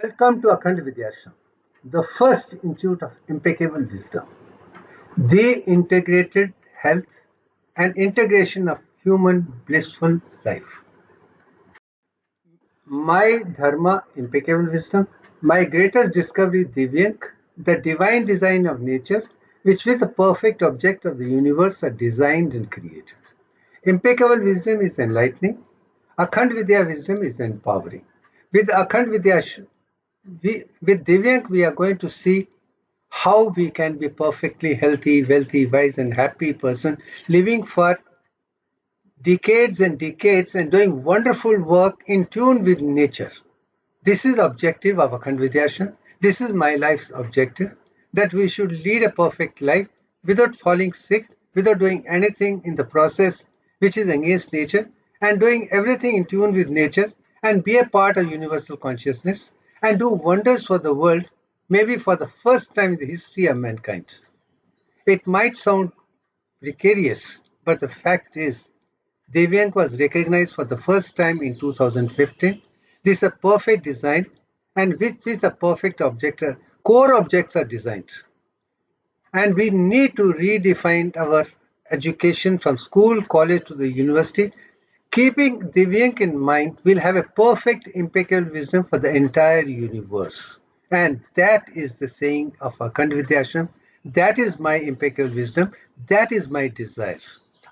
Welcome to Akhand Vidyashram, the first institute of impeccable wisdom, the integrated health and integration of human blissful life. My dharma, impeccable wisdom, my greatest discovery, Divyank, the divine design of nature, which with the perfect object of the universe are designed and created. Impeccable wisdom is enlightening. Akhand Vidya wisdom is empowering. With Akhand Vidya, with Divyank, we are going to see how we can be perfectly healthy, wealthy, wise, and happy person living for decades and decades and doing wonderful work in tune with nature. This is the objective of Akhand Vidyashram. This is my life's objective, that we should lead a perfect life without falling sick, without doing anything in the process which is against nature, and doing everything in tune with nature and be a part of universal consciousness and do wonders for the world, maybe for the first time in the history of mankind. It might sound precarious, but the fact is Divyank was recognized for the first time in 2015. This is a perfect design, and with a perfect object, core objects are designed. And we need to redefine our education from school, college to the university. Keeping Divyank in mind, we'll have a perfect impeccable wisdom for the entire universe. And that is the saying of Akhand Vidyashram. That is my impeccable wisdom. That is my desire.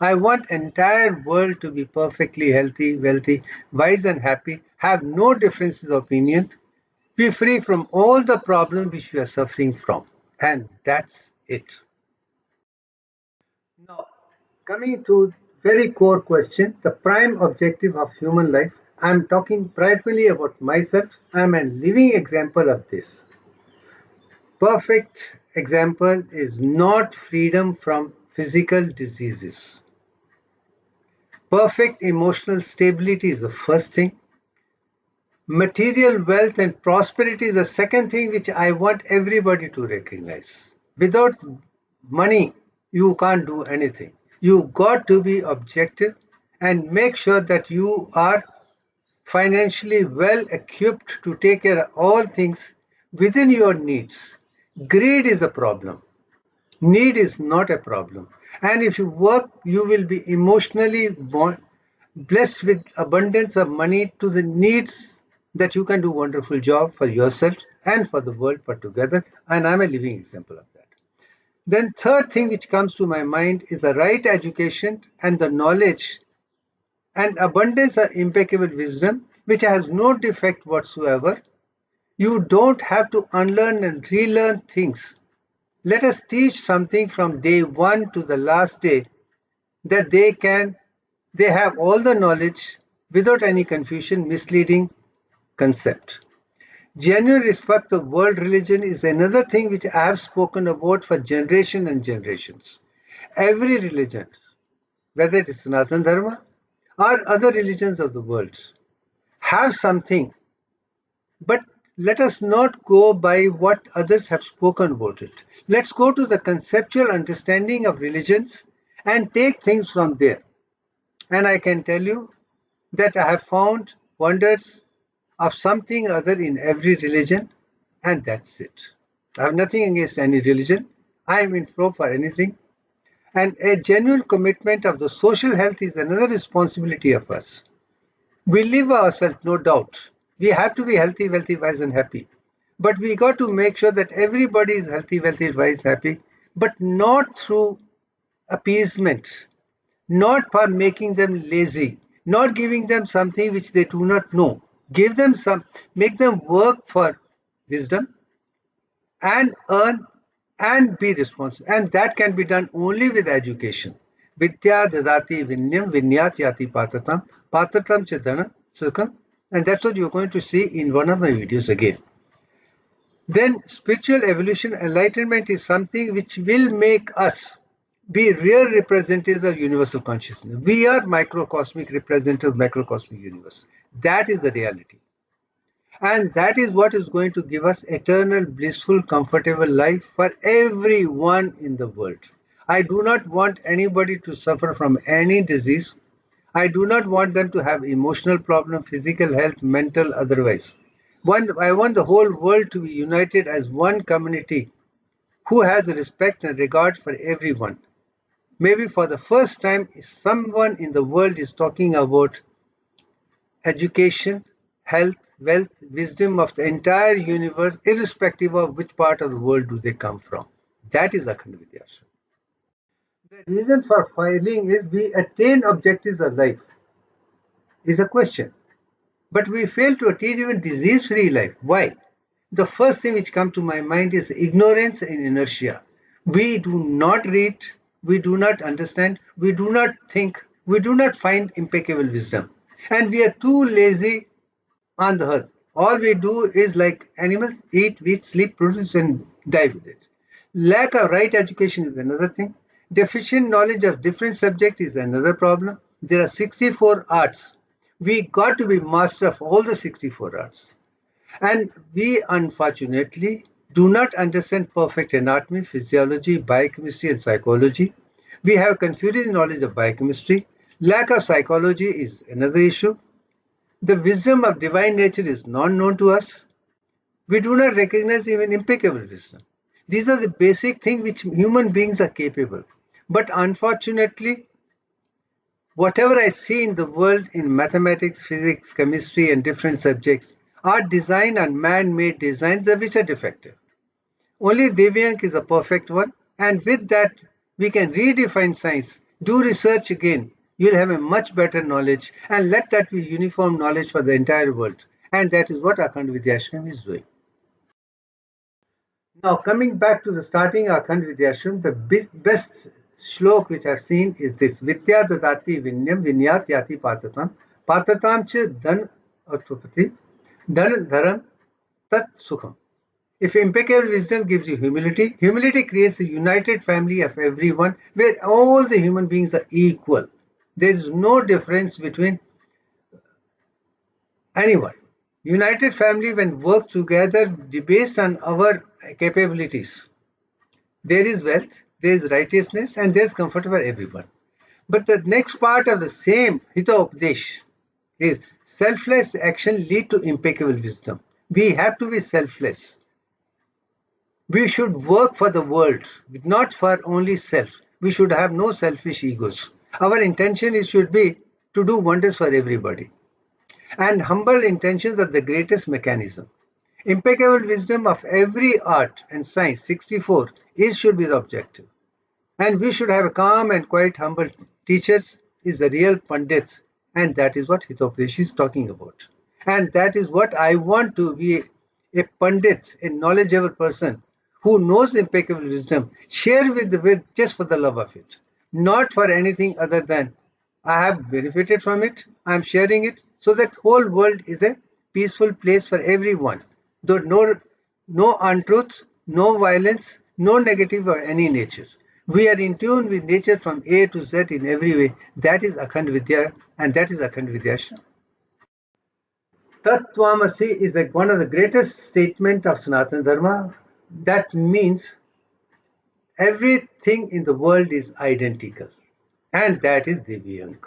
I want entire world to be perfectly healthy, wealthy, wise and happy, have no differences of opinion, be free from all the problems which we are suffering from. And that's it. Now, coming to very core question, the prime objective of human life, I'm talking primarily about myself. I'm a living example of this. Perfect example is not freedom from physical diseases. Perfect emotional stability is the first thing. Material wealth and prosperity is the second thing which I want everybody to recognize. Without money, you can't do anything. You got to be objective and make sure that you are financially well equipped to take care of all things within your needs. Greed is a problem. Need is not a problem. And if you work, you will be emotionally blessed with abundance of money to the needs that you can do wonderful job for yourself and for the world put together. And I'm a living example of that. Then third thing which comes to my mind is the right education and the knowledge and abundance of impeccable wisdom, which has no defect whatsoever. You don't have to unlearn and relearn things. Let us teach something from day one to the last day, that they have all the knowledge without any confusion, misleading concept. Genuine respect of world religion is another thing which I have spoken about for generation and generations. Every religion, whether it is Sanatana Dharma or other religions of the world, have something, but let us not go by what others have spoken about it. Let's go to the conceptual understanding of religions and take things from there. And I can tell you that I have found wonders of something other in every religion, and that's it. I have nothing against any religion. I am in pro for anything. And a genuine commitment of the social health is another responsibility of us. We live ourselves, no doubt. We have to be healthy, wealthy, wise, and happy. But we got to make sure that everybody is healthy, wealthy, wise, happy, but not through appeasement, not for making them lazy, not giving them something which they do not know. Give them some, make them work for wisdom and earn and be responsible. And that can be done only with education. Vidya dadati vinyam vinyat yati patratam patratam chedana sukham. And that's what you're going to see in one of my videos again. Then spiritual evolution enlightenment is something which will make us be real representatives of universal consciousness. We are microcosmic representatives of macrocosmic universe. That is the reality. And that is what is going to give us eternal, blissful, comfortable life for everyone in the world. I do not want anybody to suffer from any disease. I do not want them to have emotional problem, physical health, mental, otherwise. I want the whole world to be united as one community who has respect and regard for everyone. Maybe for the first time, someone in the world is talking about education, health, wealth, wisdom of the entire universe, irrespective of which part of the world do they come from. That is Akhand Vidyashram. The reason for filing is we attain objectives of life is a question. But we fail to attain even disease-free life. Why? The first thing which comes to my mind is ignorance and inertia. We do not read, we do not understand, we do not think, we do not find impeccable wisdom. And we are too lazy on the earth. All we do is like animals, eat, eat, sleep, produce, and die with it. Lack of right education is another thing. Deficient knowledge of different subjects is another problem. There are 64 arts. We got to be master of all the 64 arts. And we unfortunately do not understand perfect anatomy, physiology, biochemistry, and psychology. We have confusing knowledge of biochemistry. Lack of psychology is another issue. The wisdom of divine nature is not known to us. We do not recognize even impeccable wisdom. These are the basic things which human beings are capable. But unfortunately, whatever I see in the world in mathematics, physics, chemistry, and different subjects are designed on man-made designs which are defective. Only Divyank is a perfect one, and with that, we can redefine science, do research again. You'll have a much better knowledge, and let that be uniform knowledge for the entire world. And that is what Akhand Vidyashram is doing. Now, coming back to the starting Akhand Vidyashram, the best shlok which I've seen is this: Vidya dadati vinyam vinyat yati patatam patatam cha dhan atupati dhan dharam tat sukham. If impeccable wisdom gives you humility, humility creates a united family of everyone where all the human beings are equal. There is no difference between anyone. United family when work together based on our capabilities. There is wealth, there is righteousness, and there is comfort for everyone. But the next part of the same Hita Updesh is selfless action lead to impeccable wisdom. We have to be selfless. We should work for the world, not for only self. We should have no selfish egos. Our intention should be to do wonders for everybody. And humble intentions are the greatest mechanism. Impeccable wisdom of every art and science, 64, should be the objective. And we should have a calm and quiet, humble teachers is the real pandits. And that is what Hitopadesh is talking about. And that is what I want to be a pandit, a knowledgeable person who knows impeccable wisdom, share with just for the love of it, not for anything other than I have benefited from it, I am sharing it, so that whole world is a peaceful place for everyone. Though no untruth, no violence, no negative of any nature. We are in tune with nature from A to Z in every way. That is Akhand Vidya, and that is Akhand Vidyashram. Tattvamasi is like one of the greatest statement of Sanatana Dharma. That means everything in the world is identical, and that is Divyank.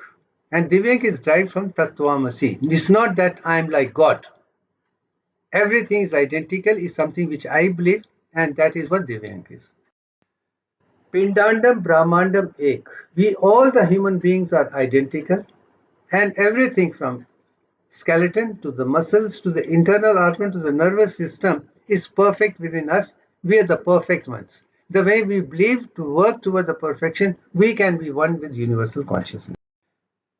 And Divyank is derived from Tattvamasi. It's not that I am like God. Everything is identical is something which I believe, and that is what Divyank is. Pindandam Brahmandam Ek. We all the human beings are identical, and everything from skeleton to the muscles to the internal organ to the nervous system is perfect within us. We are the perfect ones. The way we believe to work toward the perfection, we can be one with universal consciousness.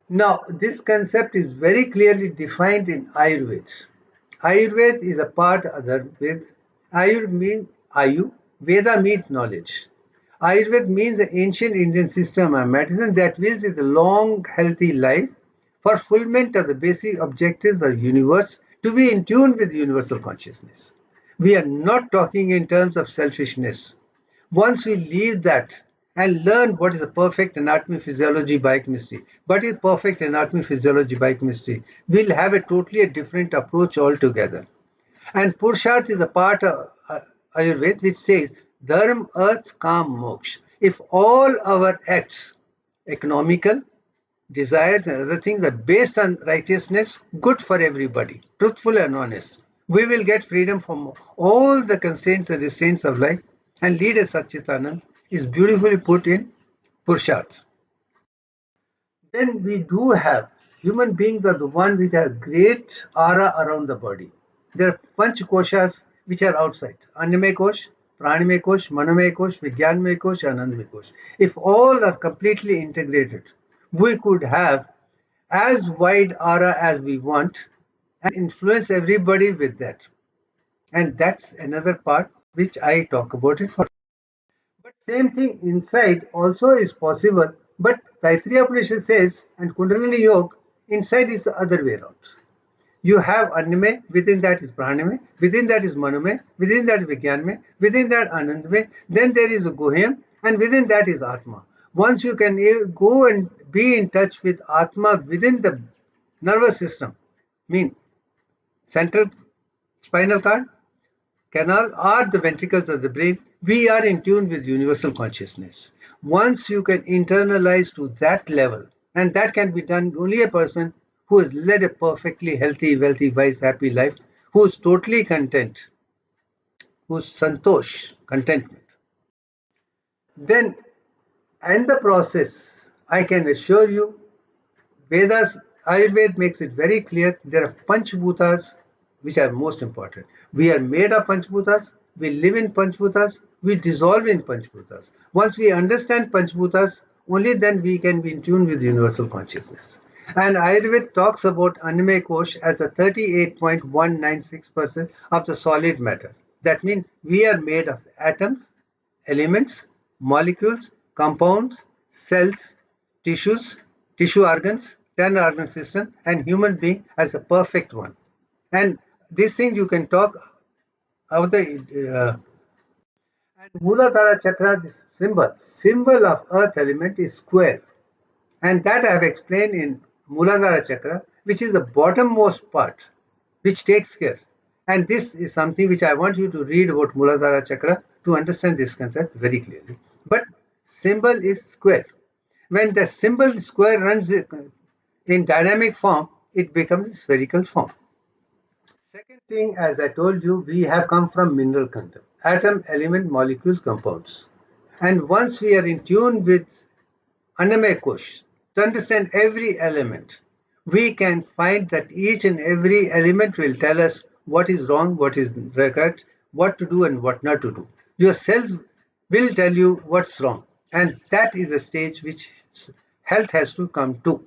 Now, this concept is very clearly defined in Ayurveda. Ayurveda is a part of the Ved. Ayur means Ayu. Veda means knowledge. Ayurveda means the ancient Indian system of medicine that deals with a long, healthy life for fulfillment of the basic objectives of the universe to be in tune with universal consciousness. We are not talking in terms of selfishness. Once we leave that and learn what is a perfect anatomy, physiology, biochemistry, what is perfect anatomy, physiology, biochemistry, we'll have a totally different approach altogether. And Purusharth is a part of Ayurveda which says Dharma, Arth, Kam, Moksha. If all our acts, economical, desires and other things are based on righteousness, good for everybody, truthful and honest. We will get freedom from all the constraints and restraints of life and lead a Satchitanand is beautifully put in Purusharth. Then we do have human beings are the one which have great aura around the body. There are panch koshas which are outside. Annamay kosh, pranamay kosh, manomay kosh, vigyanmay kosh, anandmay kosh. If all are completely integrated, we could have as wide aura as we want and influence everybody with that. And that's another part which I talk about it for. But same thing inside also is possible. But Taittiriya Upanishad says, and Kundalini Yoga, inside is the other way around. You have Annamay, within that is Pranamay, within that is Manamay, within that is Vigyanmay, within that Anandmay, then there is a Guhyam, and within that is Atma. Once you can go and be in touch with Atma within the nervous system, mean central spinal cord, canal or the ventricles of the brain, we are in tune with universal consciousness. Once you can internalize to that level, and that can be done only a person who has led a perfectly healthy, wealthy, wise, happy life, who is totally content, who's santosh, contentment. Then, in the process, I can assure you, Vedas, Ayurveda makes it very clear there are Panchbhutas which are most important. We are made of Panchbhutas, we live in Panchbhutas, we dissolve in Panchbhutas. Once we understand Panchbhutas, only then we can be in tune with universal consciousness. And Ayurveda talks about Annamay Kosh as a 38.196% of the solid matter. That means we are made of atoms, elements, molecules, compounds, cells, tissues, tissue organs, 10 organ system, and human being as a perfect one. And these things you can talk about and Muladhara Chakra, this symbol of earth element is square. And that I have explained in Muladhara Chakra, which is the bottommost part, which takes care. And this is something which I want you to read about Muladhara Chakra to understand this concept very clearly. But symbol is square. When the symbol square runs in dynamic form, it becomes spherical form. Second thing, as I told you, we have come from mineral content, atom, element, molecules, compounds. And once we are in tune with Annamay Kosh, to understand every element, we can find that each and every element will tell us what is wrong, what is correct, what to do and what not to do. Your cells will tell you what's wrong. And that is a stage which health has to come to.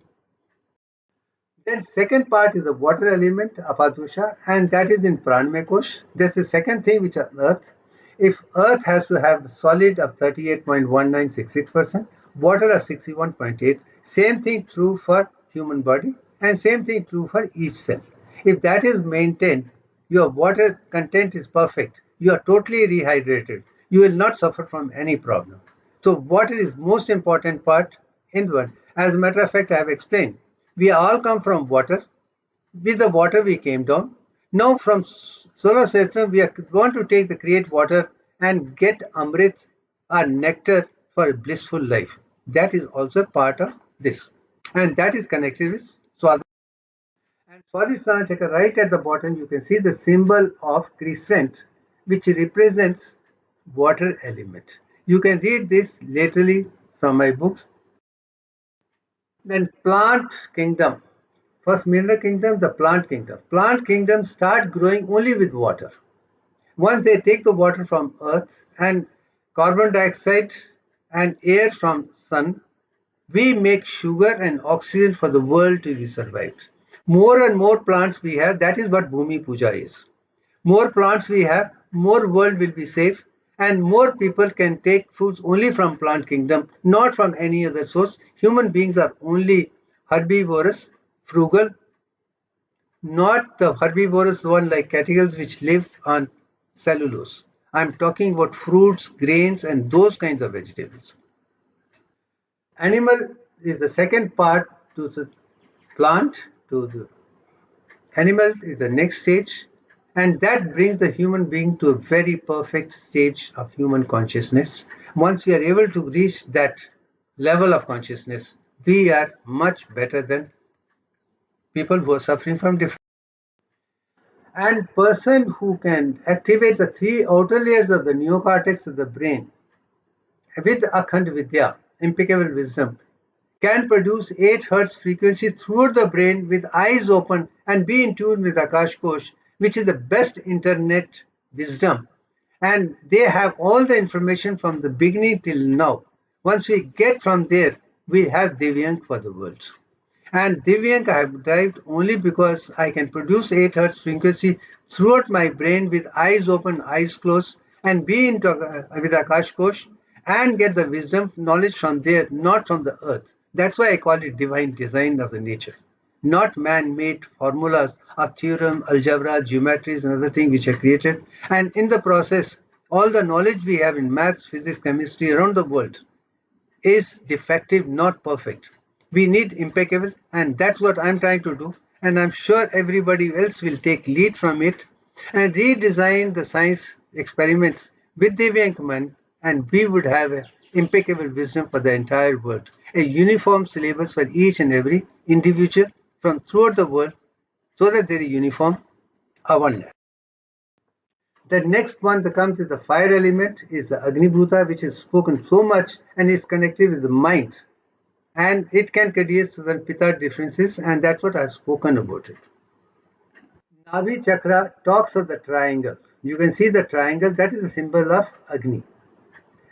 Then second part is the water element, apadusha, and that is in Pranamay Kosh. That's the second thing which is earth. If earth has to have solid of 38.1966%, water of 61.8, same thing true for human body and same thing true for each cell. If that is maintained, your water content is perfect. You are totally rehydrated. You will not suffer from any problem. So water is most important part in the world. As a matter of fact, I have explained. We all come from water. With the water we came down. Now from solar system we are going to take the create water and get amrit or nectar for a blissful life. That is also part of this. And that is connected with Swadhisthana. And Swadhisthana Chakra, right at the bottom, you can see the symbol of crescent, which represents water element. You can read this laterally from my books. Then plant kingdom. First mineral kingdom, the plant kingdom. Plant kingdom start growing only with water. Once they take the water from earth and carbon dioxide and air from sun, we make sugar and oxygen for the world to be survived. More and more plants we have, that is what Bhumi Puja is. More plants we have, more world will be safe, and more people can take foods only from plant kingdom, not from any other source. Human beings are only herbivorous, frugal, not the herbivorous one like cattle which live on cellulose. I'm talking about fruits, grains, and those kinds of vegetables. Animal is the second part to the plant, to the animal is the next stage, and that brings the human being to a very perfect stage of human consciousness. Once we are able to reach that level of consciousness, we are much better than people who are suffering from different. And person who can activate the three outer layers of the neocortex of the brain with Akhand Vidya, impeccable wisdom, can produce 8 hertz frequency throughout the brain with eyes open and be in tune with Akash Kosh, which is the best internet wisdom. And they have all the information from the beginning till now. Once we get from there, we have Divyank for the world. And Divyank I have derived only because I can produce 8 hertz frequency throughout my brain with eyes open, eyes closed, and be into with Akash Kosh and get the wisdom knowledge from there, not from the earth. That's why I call it divine design of the nature, not man-made formulas of theorem, algebra, geometries, and other things which are created. And in the process, all the knowledge we have in maths, physics, chemistry around the world is defective, not perfect. We need impeccable, and that's what I'm trying to do. And I'm sure everybody else will take lead from it and redesign the science experiments with Divyank, and we would have an impeccable wisdom for the entire world. A uniform syllabus for each and every individual from throughout the world so that there is uniform awareness. The next one that comes is the fire element is the Agni Bhuta, which is spoken so much and is connected with the mind, and it can create certain pitta differences, and that's what I've spoken about it. Navi chakra talks of the triangle. You can see the triangle, that is a symbol of Agni.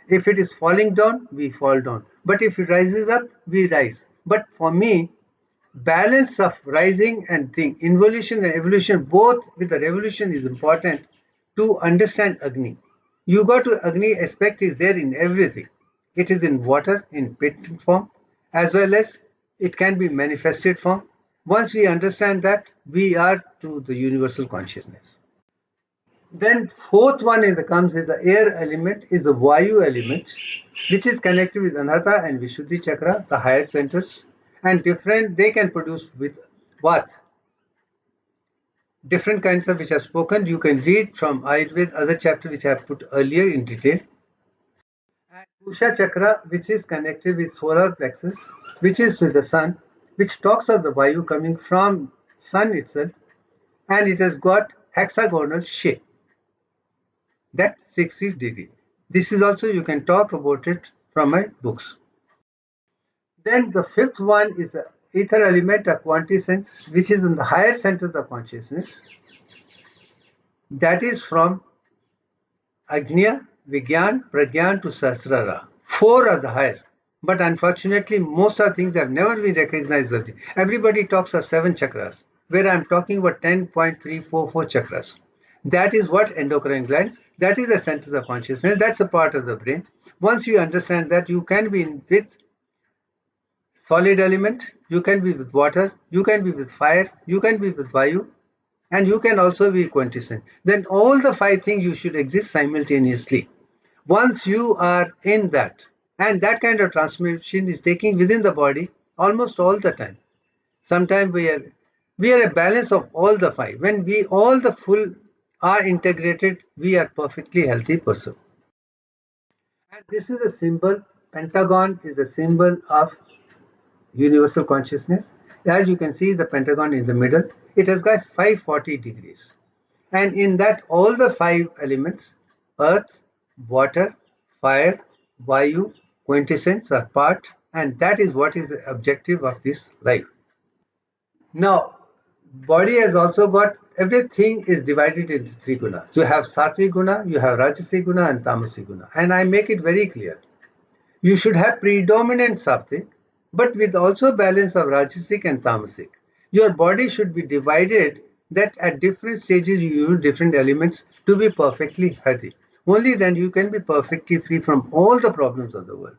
If it is falling down, we fall down. But if it rises up, we rise. But for me, balance of rising and thing, involution and evolution, both with the revolution is important to understand Agni. You got to Agni aspect is there in everything. It is in water in pit form as well as it can be manifested form. Once we understand that, we are to the universal consciousness. Then fourth one in the comes is the air element is the Vayu element, which is connected with Anahata and Vishuddhi chakra, the higher centers, and different they can produce with what different kinds of which are spoken. You can read from Ayurveda other chapter which I have put earlier in detail. And Usha chakra, which is connected with solar plexus, which is with the sun, which talks of the Vayu coming from sun itself, and it has got hexagonal shape. That's 60 degree. This is also you can talk about it from my books. Then the fifth one is the ether element of quintessence, which is in the higher centers of consciousness. That is from Agnya, Vigyan, Pragyan to Sahasrara. Four are the higher. But unfortunately, most of the things have never been recognized. Everybody talks of 7 chakras, where I'm talking about 10.344 chakras. That is what endocrine glands, that is the centers of consciousness, that's a part of the brain. Once you understand that, you can be with solid element, you can be with water, you can be with fire, you can be with Vayu, and you can also be quintessence. Then all the 5 things you should exist simultaneously. Once you are in that, and that kind of transmission is taking within the body almost all the time. Sometimes we are a balance of all the 5. When we all the full are integrated, we are perfectly healthy person. And this is a symbol. Pentagon is a symbol of universal consciousness. As you can see, the pentagon in the middle, it has got 540 degrees. And in that, all the 5 elements, earth, water, fire, Vayu, quintessence are part, and that is what is the objective of this life. Now, body has also got, everything is divided into 3 gunas. You have Sattvic guna, you have Rajasic guna and Tamasic guna. And I make it very clear. You should have predominant Sattvic, but with also balance of Rajasic and Tamasic. Your body should be divided that at different stages you use different elements to be perfectly healthy. Only then you can be perfectly free from all the problems of the world.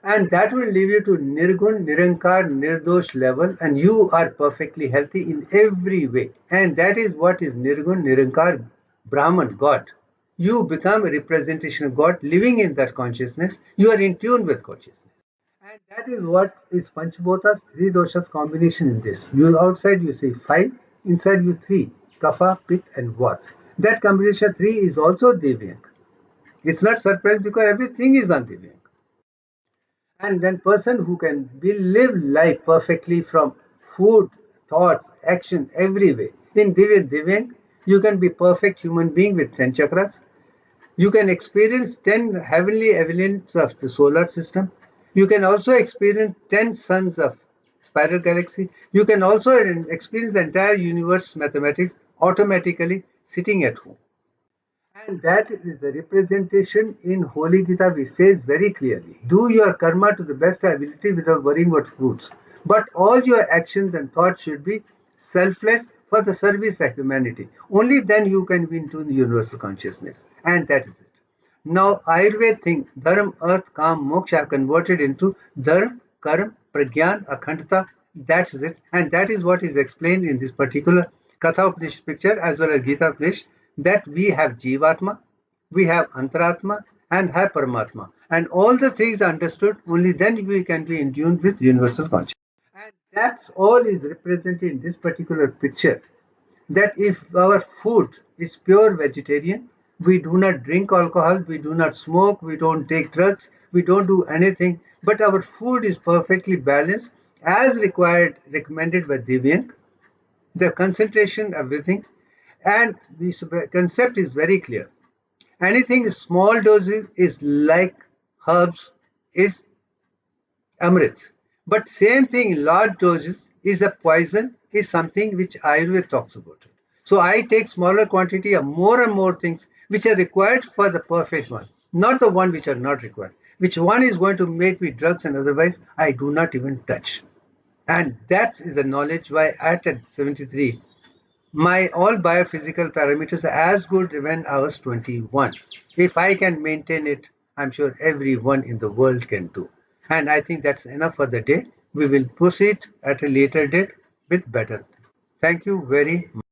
And that will leave you to Nirgun, Nirankar, Nirdosh level, and you are perfectly healthy in every way. And that is what is Nirgun, Nirankar, Brahman, God. You become a representation of God living in that consciousness. You are in tune with consciousness. And that is what is Panchbhotas, 3 doshas combination in this. You outside you see 5, inside you 3, Kapha, Pit and Vata. That combination 3 is also Divyank. It's not surprise because everything is on Divyank. And then person who can live life perfectly from food, thoughts, action, every way. In Divyank, You can be perfect human being with 10 chakras. You can experience 10 heavenly elements of the solar system. You can also experience 10 suns of spiral galaxy. You can also experience the entire universe mathematics automatically sitting at home. And that is the representation in Holy Gita, which says very clearly, do your karma to the best ability without worrying about fruits. But all your actions and thoughts should be selfless for the service of humanity. Only then you can be into the universal consciousness. And that is it. Now, Ayurveda think Dharma, Earth, Kam, Moksha have converted into Dharma, Karma, Pragyan, Akhandata. That's it. And that is what is explained in this particular Katha Upanishad picture as well as Gita Upanishad, that we have Jivatma, we have Antaratma, and have Paramatma. And all the things are understood, only then we can be in tune with universal consciousness. And that's all is represented in this particular picture, that if our food is pure vegetarian, we do not drink alcohol, we do not smoke, we don't take drugs, we don't do anything, but our food is perfectly balanced as required, recommended by Divyank, the concentration, everything, and the concept is very clear. Anything small doses is like herbs, is enumerates. But same thing in large doses is a poison, is something which Ayurveda talks about. So I take smaller quantity of more and more things which are required for the perfect one, not the one which are not required. Which one is going to make me drugs and otherwise I do not even touch. And that is the knowledge why at 73, my all biophysical parameters are as good when I was 21. If I can maintain it, I'm sure everyone in the world can do. And I think that's enough for the day. We will proceed at a later date with better. Thank you very much.